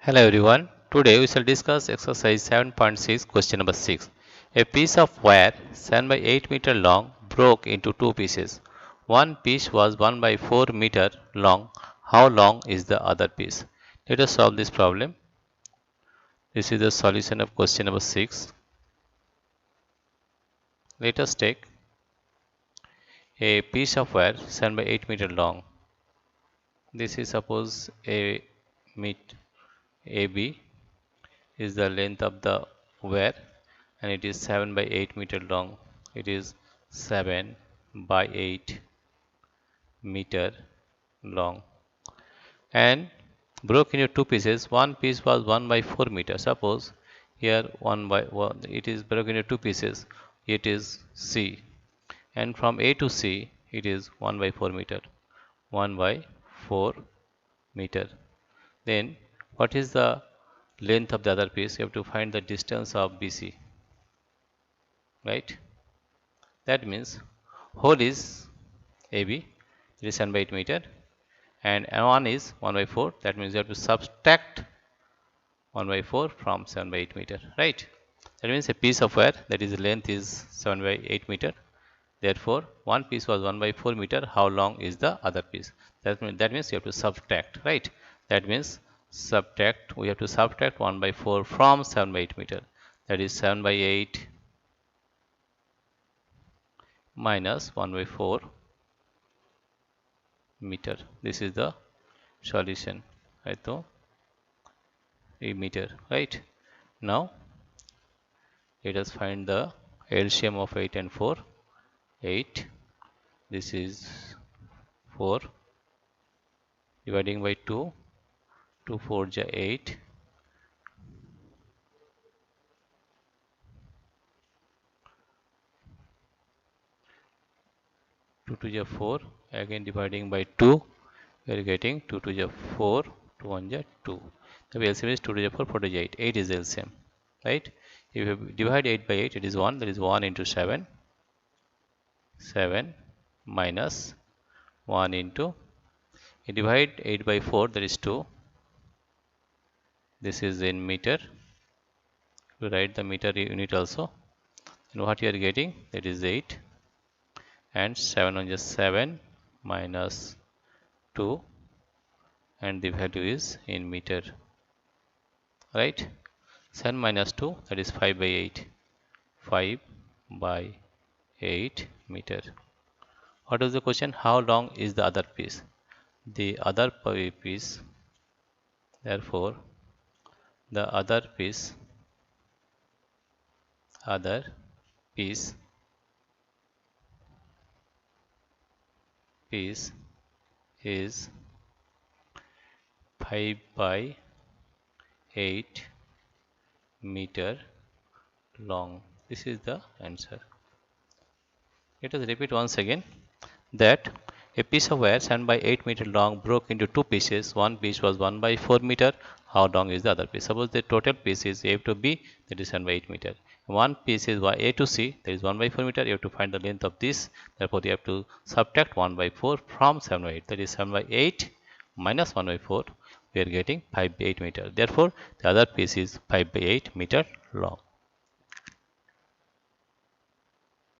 Hello everyone. Today we shall discuss exercise 7.6 question number 6. A piece of wire 7 by 8 meter long broke into two pieces. One piece was 1 by 4 meter long. How long is the other piece? Let us solve this problem. This is the solution of question number 6. Let us take a piece of wire 7 by 8 meter long. This is suppose a meet AB is the length of the wire and it is 7 by 8 meter long. It is 7 by 8 meter long and broke into two pieces. One piece was 1 by 4 meter. Suppose here 1 by 1, it is broken into two pieces. It is C, and from A to C it is 1 by 4 meter. 1 by 4 meter. Then what is the length of the other piece? You have to find the distance of BC, right? That means whole is AB, it is 7 by 8 meter, and 1 is 1 by 4. That means you have to subtract 1 by 4 from 7 by 8 meter, right? That means a piece of wire that is length is 7 by 8 meter. Therefore, one piece was 1 by 4 meter. How long is the other piece? That means you have to subtract, right? That means subtract. We have to subtract 1 by 4 from 7 by 8 meter. That is 7 by 8 minus 1 by 4 meter. This is the solution. Right? So, a meter, right? Now, let us find the LCM of 8 and 4. 8. This is 4. Dividing by 2. 2 4 ja 8. 2 2 ja 4. Again dividing by 2. We are getting 2 2 ja 4. 2 1 ja 2. The LCM is 2 2 ja 4. 4 2 ja 8. 8 is LCM. Right? If you divide 8 by 8, it is 1. That is 1 into 7. 7 minus 1 into. You divide 8 by 4. That is 2. This is in meter. We write the meter unit also. And what you are getting? That is 8. And 7 on just 7 minus 2, and the value is in meter, right? 7 minus 2, that is 5 by 8. 5 by 8 meter. What is the question? How long is the other piece? The other piece, therefore the other piece is 5 by 8 meter long. This is the answer. Let us repeat once again that a piece of wire 7 by 8 meter long broke into two pieces. One piece was 1 by 4 meter. How long is the other piece? Suppose the total piece is A to B, that is 7 by 8 meter. One piece is A to C, that is 1 by 4 meter. You have to find the length of this. Therefore, you have to subtract 1 by 4 from 7 by 8. That is 7 by 8 minus 1 by 4. We are getting 5 by 8 meter. Therefore, the other piece is 5 by 8 meter long.